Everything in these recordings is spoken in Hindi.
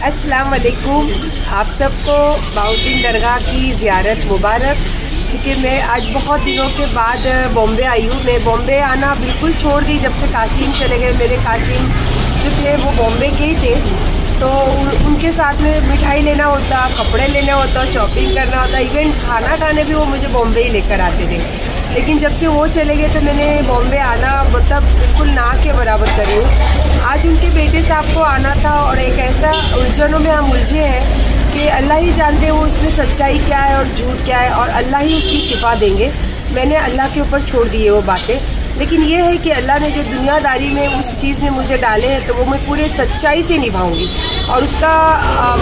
अस्सलाम वालेकुम, आप सबको बाउद्दीन दरगाह की ज़ियारत मुबारक। क्योंकि मैं आज बहुत दिनों के बाद बॉम्बे आई हूँ। मैं बॉम्बे आना बिल्कुल छोड़ दी जब से कासिम चले गए। मेरे कासिम जो थे वो बॉम्बे के ही थे, तो उनके साथ में मिठाई लेना होता, कपड़े लेना होता, शॉपिंग करना होता, इवन खाना खाने भी वो मुझे बॉम्बे ही लेकर आते थे। लेकिन जब से वो चले गए तो मैंने बॉम्बे आना मतलब बिल्कुल ना के बराबर करी हूँ। आज उनके बेटे साहब को आना था और एक ऐसा उलझनों में हम उलझे हैं कि अल्लाह ही जानते हैं वो उसमें सच्चाई क्या है और झूठ क्या है, और अल्लाह ही उसकी शिफा देंगे। मैंने अल्लाह के ऊपर छोड़ दी है वो बातें। लेकिन ये है कि अल्लाह ने जो दुनियादारी में उस चीज़ में मुझे डाले हैं तो वो मैं पूरे सच्चाई से निभाऊंगी, और उसका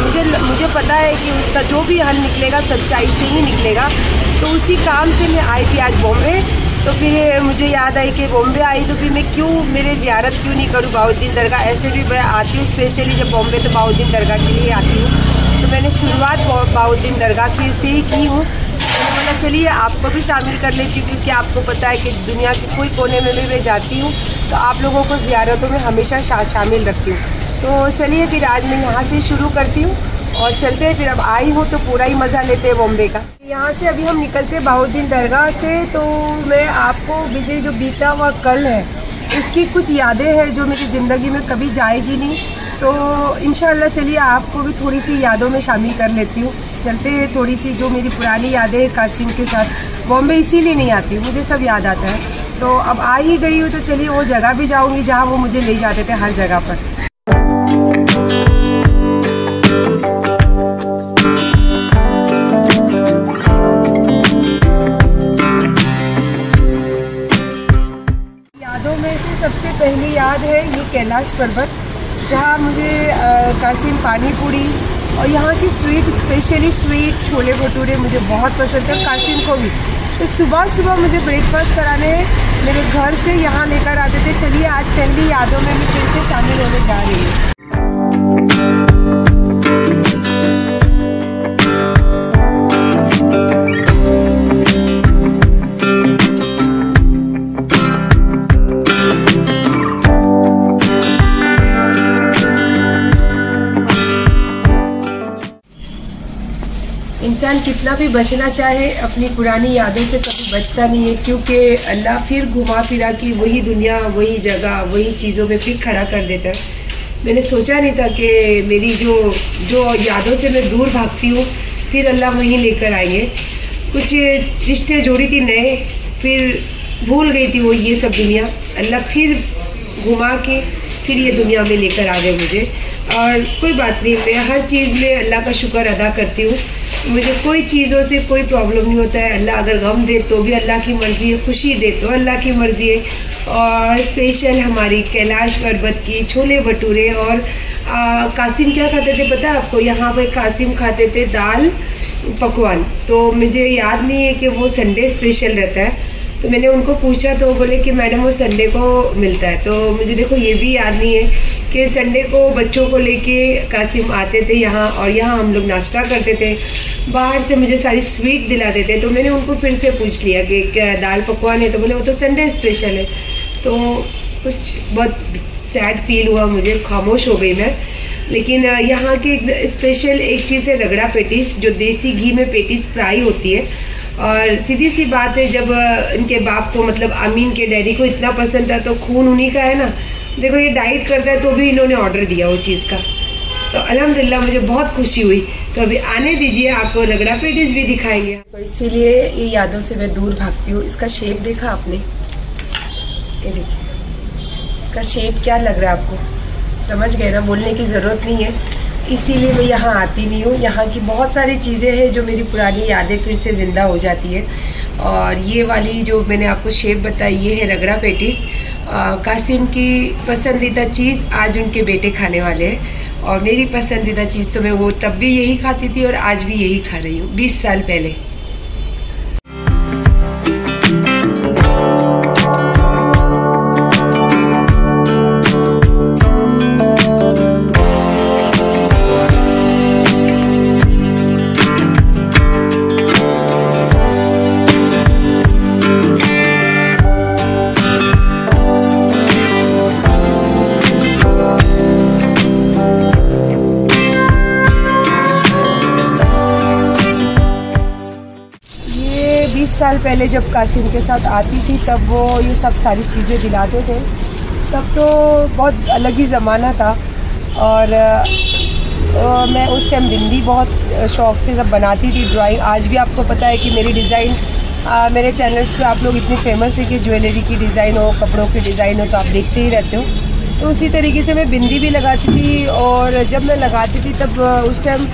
मुझे पता है कि उसका जो भी हल निकलेगा सच्चाई से ही निकलेगा। तो उसी काम से मैं आई थी आज बॉम्बे। तो फिर मुझे याद आई कि बॉम्बे आई तो फिर मैं क्यों मेरे ज़ियारत क्यों नहीं करूँ बाउद्दीन दरगाह। ऐसे भी मैं आती हूँ स्पेशली जब बॉम्बे तो बाउद्दीन दरगाह के लिए आती हूँ। तो मैंने शुरुआत बाउद्दीन दरगाह की से ही की हूँ। मैंने बोला चलिए आपको भी शामिल कर लेती हूँ, क्योंकि आपको पता है कि दुनिया के कोई कोने में भी मैं जाती हूँ तो आप लोगों को ज़ियारतों में हमेशा शामिल रखती हूँ। तो चलिए फिर आज मैं यहाँ से शुरू करती हूँ और चलते हैं। फिर अब आई हूँ तो पूरा ही मज़ा लेते हैं बॉम्बे का। यहाँ से अभी हम निकलते हैं बाउद्दीन दरगाह से। तो मैं आपको मुझे जो बीता हुआ कल है उसकी कुछ यादें हैं जो मेरी ज़िंदगी में कभी जाएगी नहीं। तो इंशाल्लाह चलिए आपको भी थोड़ी सी यादों में शामिल कर लेती हूँ। चलते हैं थोड़ी सी जो मेरी पुरानी यादें हैं कासिम के साथ। बॉम्बे इसीलिए नहीं आती हूँ, मुझे सब याद आता है। तो अब आ ही गई हूँ तो चलिए वो जगह भी जाऊँगी जहाँ वो मुझे ले जाते थे हर जगह पर। सबसे पहली याद है ये कैलाश पर्वत, जहाँ मुझे कासिम पानी पूरी और यहाँ की sweet specially sweet chole bhature मुझे बहुत पसंद है, कासिम को भी। तो सुबह सुबह मुझे ब्रेकफास्ट कराने मेरे घर से यहाँ लेकर आते थे। चलिए आज पहली यादों में मैं फिर से शामिल होने जा रही हूँ। इंसान कितना भी बचना चाहे अपनी पुरानी यादों से कभी बचता नहीं है, क्योंकि अल्लाह फिर घुमा फिरा की वही दुनिया, वही जगह, वही चीज़ों में फिर खड़ा कर देता है। मैंने सोचा नहीं था कि मेरी जो यादों से मैं दूर भागती हूँ फिर अल्लाह वहीं लेकर आएंगे। कुछ रिश्ते जोड़ी थी नए, फिर भूल गई थी वो ये सब दुनिया, अल्लाह फिर घुमा के फिर ये दुनिया में लेकर आ गए मुझे। और कोई बात नहीं, मैं हर चीज़ में अल्लाह का शुक्र अदा करती हूँ। मुझे कोई चीज़ों से कोई प्रॉब्लम नहीं होता है। अल्लाह अगर गम दे तो भी अल्लाह की मर्ज़ी है, खुशी दे तो अल्लाह की मर्ज़ी है। और स्पेशल हमारी कैलाश पर्वत की छोले भटूरे। और कासिम क्या खाते थे पता है आपको? यहाँ पे कासिम खाते थे दाल पकवान। तो मुझे याद नहीं है कि वो संडे स्पेशल रहता है। तो मैंने उनको पूछा तो वो बोले कि मैडम वो संडे को मिलता है। तो मुझे देखो ये भी याद नहीं है कि संडे को बच्चों को लेके कासिम आते थे यहाँ, और यहाँ हम लोग नाश्ता करते थे। बाहर से मुझे सारी स्वीट दिलाते थे। तो मैंने उनको फिर से पूछ लिया कि क्या दाल पकवान है? तो बोले वो तो संडे स्पेशल है। तो कुछ बहुत सैड फील हुआ मुझे, खामोश हो गई मैं। लेकिन यहाँ की स्पेशल एक चीज़ है रगड़ा पेटीज, जो देसी घी में पेटीज फ्राई होती है। और सीधी सी बात है, जब इनके बाप को मतलब अमीन के डैडी को इतना पसंद था तो खून उन्हीं का है ना। देखो ये डाइट करता है तो भी इन्होंने ऑर्डर दिया वो चीज़ का। तो अल्हम्दुलिल्लाह मुझे बहुत खुशी हुई। तो अभी आने दीजिए, आपको रगड़ा पेटीज भी दिखाएंगे। तो इसीलिए ये यादों से मैं दूर भागती हूँ। इसका शेप देखा आपने, ये देखिए इसका शेप क्या लग रहा है आपको, समझ गए ना, बोलने की ज़रूरत नहीं है। इसीलिए मैं यहाँ आती नहीं हूँ। यहाँ की बहुत सारी चीज़ें हैं जो मेरी पुरानी यादें फिर से ज़िंदा हो जाती है। और ये वाली जो मैंने आपको शेप बताई, ये है रगड़ा पेटीज। कासिम की पसंदीदा चीज़ आज उनके बेटे खाने वाले हैं, और मेरी पसंदीदा चीज़ तो मैं वो तब भी यही खाती थी और आज भी यही खा रही हूँ 20 साल पहले। साल पहले जब कासिम के साथ आती थी तब वो ये सब सारी चीज़ें दिलाते थे। तब तो बहुत अलग ही ज़माना था। और मैं उस टाइम बिंदी बहुत शौक़ से सब बनाती थी, ड्राइंग। आज भी आपको पता है कि मेरी डिज़ाइन मेरे चैनल्स पे आप लोग इतने फेमस है कि ज्वेलरी की डिज़ाइन हो, कपड़ों की डिज़ाइन हो, तो आप देखते ही रहते हो। तो उसी तरीके से मैं बिंदी भी लगाती थी। और जब मैं लगाती थी तब उस टाइम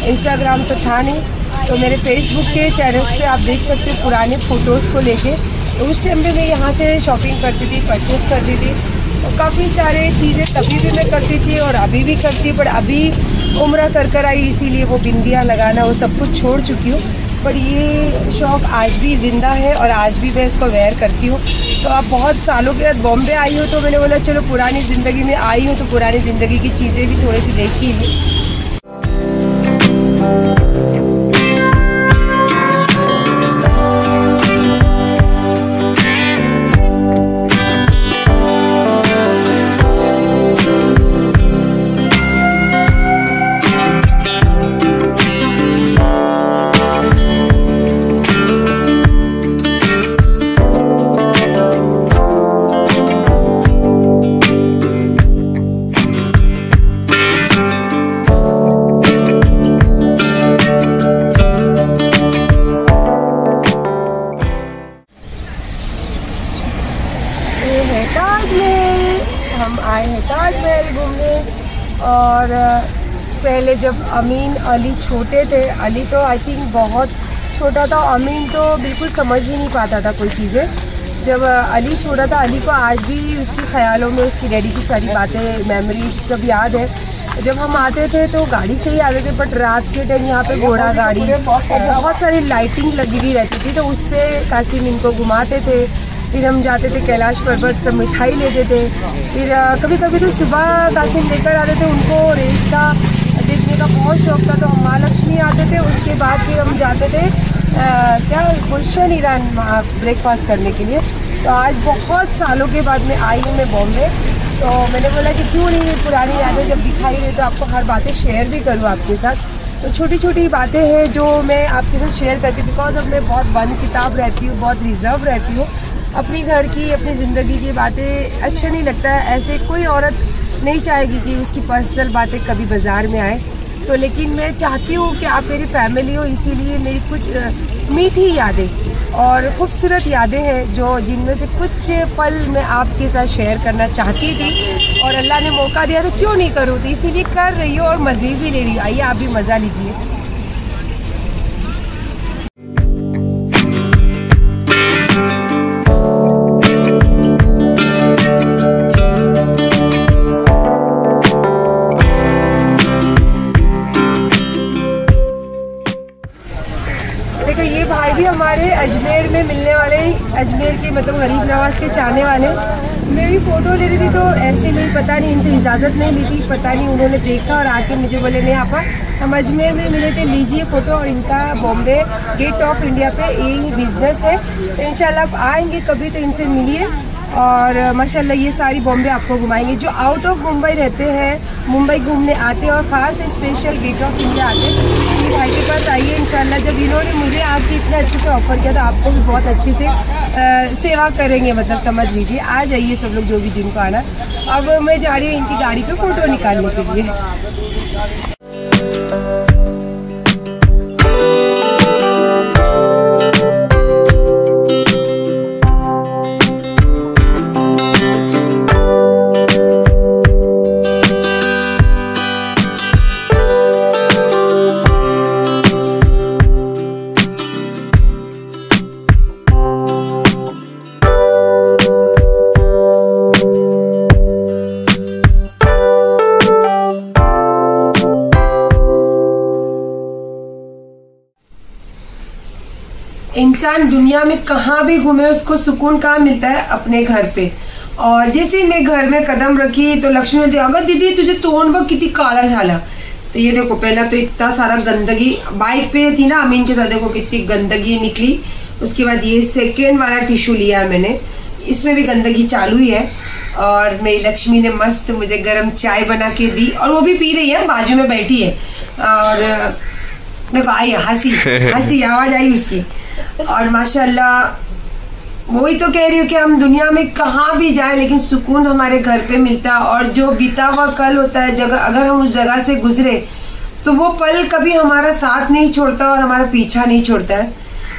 इंस्टाग्राम तो था नहीं, तो मेरे फेसबुक के चैनल्स पे आप देख सकते हो पुराने फ़ोटोज़ को लेके। तो उस टाइम पे मैं यहाँ से शॉपिंग करती थी, परचेज़ करती थी। और काफ़ी सारे चीज़ें तभी भी मैं करती थी और अभी भी करती हूँ। पर अभी उम्र कर आई, इसीलिए वो बिंदियाँ लगाना वो सब कुछ छोड़ चुकी हूँ। पर ये शौक़ आज भी ज़िंदा है और आज भी मैं इसको वेयर करती हूँ। तो आप बहुत सालों के बाद बॉम्बे आई हो, तो मैंने बोला चलो पुरानी ज़िंदगी में आई हूँ तो पुरानी ज़िंदगी की चीज़ें भी थोड़ी सी देखी हूँ। हम आए हैं ताजमहल घूमने। और पहले जब अमीन अली छोटे थे, अली तो आई थिंक बहुत छोटा था, अमीन तो बिल्कुल समझ ही नहीं पाता था कोई चीज़ें। जब अली छोटा था, अली को आज भी उसके ख्यालों में उसकी डैडी की सारी बातें, मेमोरीज सब याद है। जब हम आते थे तो गाड़ी से ही आते थे, बट रात के टाइम यहाँ पे घोड़ा गाड़ी और बहुत सारी लाइटिंग लगी हुई रहती थी, तो उस पर कासिम इनको घुमाते थे। फिर हम जाते थे कैलाश पर्वत, सब मिठाई लेते थे। फिर कभी कभी तो सुबह कासिम लेकर आते थे, उनको रेस्ता देखने का बहुत शौक था, तो हम महालक्ष्मी आते थे। उसके बाद फिर हम जाते थे गुलशन ईरान ब्रेकफास्ट करने के लिए। तो आज बहुत सालों के बाद मैं आई हूँ मैं बॉम्बे, तो मैंने बोला कि क्यों नहीं पुरानी यादें जब दिखाई दे तो आपको हर बातें शेयर भी करूँ आपके साथ। तो छोटी छोटी बातें हैं जो मैं आपके साथ शेयर करती हूँ, बिकॉज अब मैं बहुत बंद किताब रहती हूँ, बहुत रिजर्व रहती हूँ। अपनी घर की, अपनी ज़िंदगी की बातें अच्छा नहीं लगता है। ऐसे कोई औरत नहीं चाहेगी कि उसकी पर्सनल बातें कभी बाज़ार में आए। तो लेकिन मैं चाहती हूँ कि आप मेरी फैमिली हो, इसीलिए मेरी कुछ मीठी यादें और ख़ूबसूरत यादें हैं जो जिनमें से कुछ पल मैं आपके साथ शेयर करना चाहती थी। और अल्लाह ने मौका दिया तो क्यों नहीं करूँ, तो इसीलिए कर रही हूँ और मज़े भी ले रही हूँ। आइए आप भी मज़ा लीजिए। ये भाई भी हमारे अजमेर में मिलने वाले, अजमेर के मतलब गरीब नवाज के चाहने वाले। मैं भी फ़ोटो ले रही थी तो ऐसे नहीं, पता नहीं इनसे इजाज़त नहीं ली थी, पता नहीं उन्होंने देखा और आके मुझे बोले नहीं आपा हम अजमेर में मिले थे, लीजिए फ़ोटो। और इनका बॉम्बे गेट ऑफ इंडिया पे यही बिज़नेस है, तो इंशाल्लाह आप आएंगे कभी तो इनसे मिलिए। और माशाल्लाह ये सारी बॉम्बे आपको घुमाएंगे। जो आउट ऑफ मुंबई रहते हैं, मुंबई घूमने आते हैं और ख़ास स्पेशल गेट ऑफ इंडिया आते हैं, ये भाई के पास आइए इंशाल्लाह। जब इन्होंने मुझे आपके इतने अच्छे से ऑफ़र किया तो आपको भी बहुत अच्छे से सेवा करेंगे, मतलब समझ लीजिए। आ जाइए सब लोग जो भी जिनको आना। अब मैं जा रही हूँ इनकी गाड़ी पे फ़ोटो निकालने के लिए। इंसान दुनिया में कहाँ भी घूमे उसको सुकून कहाँ मिलता है? अपने घर पे। और जैसे मैं घर में कदम रखी तो लक्ष्मी बोलती अगर दीदी तुझे तोड़ बा कितनी काला झाला। तो ये देखो पहला तो इतना सारा गंदगी बाइक पे थी ना अमीन के साथ, देखो कितनी गंदगी निकली। उसके बाद ये सेकेंड वाला टिश्यू लिया है मैंने, इसमें भी गंदगी चालू ही है। और मेरी लक्ष्मी ने मस्त मुझे गर्म चाय बना के दी और वो भी पी रही है, बाजू में बैठी है। और देखो आई हंसी आवाज आई उसकी। और माशाल्लाह वही तो कह रही हूँ कि हम दुनिया में कहाँ भी जाए लेकिन सुकून हमारे घर पे मिलता है। और जो बीता हुआ कल होता है जगह, अगर हम उस जगह से गुजरे तो वो पल कभी हमारा साथ नहीं छोड़ता और हमारा पीछा नहीं छोड़ता है।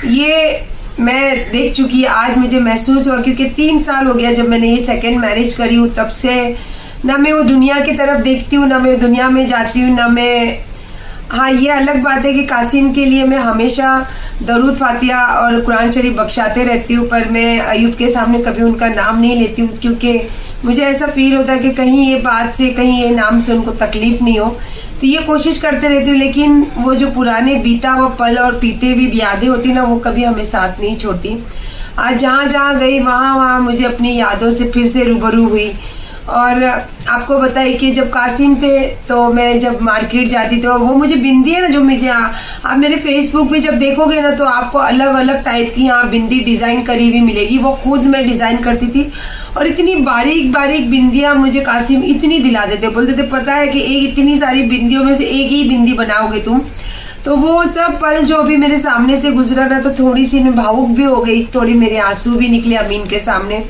ये मैं देख चुकी, आज मुझे महसूस हुआ क्योंकि 3 साल हो गया जब मैंने ये सेकेंड मैरिज करी हूँ। तब से ना मैं वो दुनिया की तरफ देखती हूँ, ना मैं दुनिया में जाती हूँ, ना मैं। हाँ ये अलग बात है कि कासिम के लिए मैं हमेशा दरूद फातिहा और कुरान शरीफ बख्शाते रहती हूँ, पर मैं अयूब के सामने कभी उनका नाम नहीं लेती हूँ क्योंकि मुझे ऐसा फील होता है कि कहीं ये बात से, कहीं ये नाम से उनको तकलीफ नहीं हो। तो ये कोशिश करते रहती हूँ, लेकिन वो जो पुराने बीता हुआ पल और पीते हुए यादें होती ना वो कभी हमें साथ नहीं छोड़ती। आज जहाँ जहाँ गई वहाँ मुझे अपनी यादों से फिर से रूबरू हुई। और आपको बताइए कि जब कासिम थे तो मैं जब मार्केट जाती तो वो मुझे बिंदी है ना, जो मुझे आप मेरे फेसबुक पे जब देखोगे ना तो आपको अलग अलग टाइप की यहाँ बिंदी डिजाइन करी हुई मिलेगी। वो खुद मैं डिजाइन करती थी और इतनी बारीक बारीक बिंदियां मुझे कासिम इतनी दिला देते, बोलते थे पता है कि एक इतनी सारी बिंदियों में से एक ही बिंदी बनाओगे तुम। तो वो सब पल जो भी मेरे सामने से गुजरा था तो थोड़ी सी मैं भावुक भी हो गई, थोड़ी मेरे आंसू भी निकले अमीन के सामने।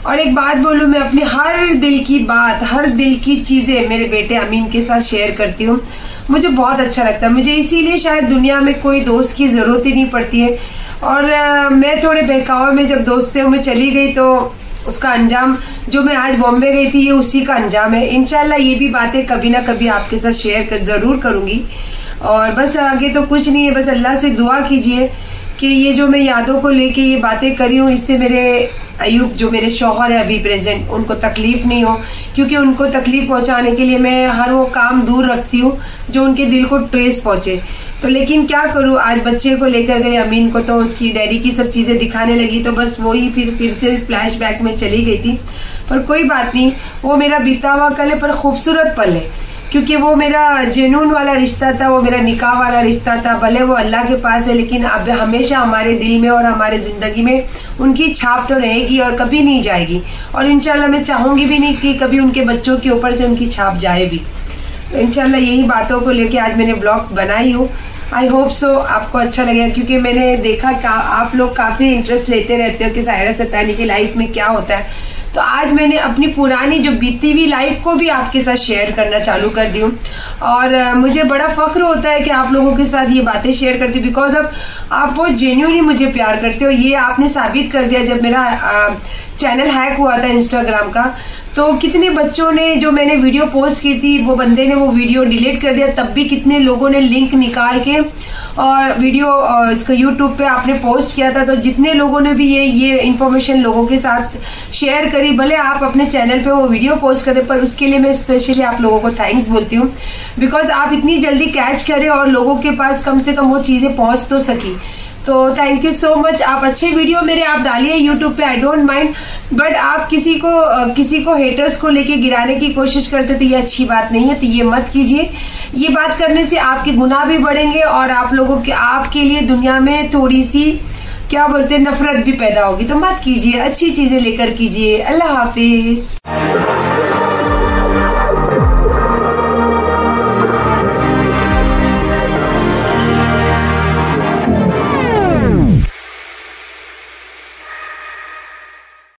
और एक बात बोलूं, मैं अपनी हर दिल की बात, हर दिल की चीजें मेरे बेटे अमीन के साथ शेयर करती हूँ। मुझे बहुत अच्छा लगता है, मुझे इसीलिए शायद दुनिया में कोई दोस्त की जरूरत ही नहीं पड़ती है। और मैं थोड़े बहकावे में जब दोस्तों में चली गई तो उसका अंजाम, जो मैं आज बॉम्बे गई थी ये उसी का अंजाम है। इंशाल्लाह ये भी बातें कभी ना कभी आपके साथ शेयर जरूर करूंगी। और बस आगे तो कुछ नहीं है, बस अल्लाह से दुआ कीजिए कि ये जो मैं यादों को लेके ये बातें करी हूँ इससे मेरे अयूब जो मेरे शौहर है अभी प्रेजेंट उनको तकलीफ नहीं हो, क्योंकि उनको तकलीफ पहुंचाने के लिए मैं हर वो काम दूर रखती हूँ जो उनके दिल को ठेस पहुंचे। तो लेकिन क्या करूँ, आज बच्चे को लेकर गए अमीन को तो उसकी डैडी की सब चीजें दिखाने लगी तो बस वही फिर से फ्लैशबैक में चली गई थी। पर कोई बात नहीं, वो मेरा बीता हुआ कल है पर खूबसूरत पल है, क्योंकि वो मेरा जेनून वाला रिश्ता था, वो मेरा निकाह वाला रिश्ता था। भले वो अल्लाह के पास है लेकिन अब हमेशा हमारे दिल में और हमारे जिंदगी में उनकी छाप तो रहेगी और कभी नहीं जाएगी। और इंशाल्लाह मैं चाहूंगी भी नहीं कि कभी उनके बच्चों के ऊपर से उनकी छाप जाए भी। तो इंशाल्लाह यही बातों को लेके आज मैंने ब्लॉग बनाई हूँ। आई होप सो आपको अच्छा लगेगा, क्योंकि मैंने देखा आप लोग काफी इंटरेस्ट लेते रहते हो कि सायरा सत्तानी की लाइफ में क्या होता है। तो आज मैंने अपनी पुरानी जो बीती हुई लाइफ को भी आपके साथ शेयर करना चालू कर दी हूँ। और मुझे बड़ा फख्र होता है कि आप लोगों के साथ ये बातें शेयर करती हूँ, बिकॉज अब आप बहुत जेन्युइनली मुझे प्यार करते हो। ये आपने साबित कर दिया जब मेरा चैनल हैक हुआ था इंस्टाग्राम का, तो कितने बच्चों ने, जो मैंने वीडियो पोस्ट की थी वो बंदे ने वो वीडियो डिलीट कर दिया, तब भी कितने लोगों ने लिंक निकाल के और वीडियो इसको यूट्यूब पे आपने पोस्ट किया था। तो जितने लोगों ने भी ये इन्फॉर्मेशन लोगों के साथ शेयर करी, भले आप अपने चैनल पे वो वीडियो पोस्ट करें पर उसके लिए मैं स्पेशली आप लोगों को थैंक्स बोलती हूँ, बिकॉज आप इतनी जल्दी कैच करें और लोगों के पास कम से कम वो चीजें पहुंच तो सकी। तो थैंक यू सो मच। आप अच्छे वीडियो मेरे आप डालिए यूट्यूब पे, आई डोंट माइंड, बट आप किसी को हेटर्स को लेके गिराने की कोशिश करते तो ये अच्छी बात नहीं है, तो ये मत कीजिए। ये बात करने से आपके गुनाह भी बढ़ेंगे और आप लोगों के, आपके लिए दुनिया में थोड़ी सी क्या बोलते हैं, नफरत भी पैदा होगी। तो मत कीजिए, अच्छी चीजें लेकर कीजिए। अल्लाह हाफिज।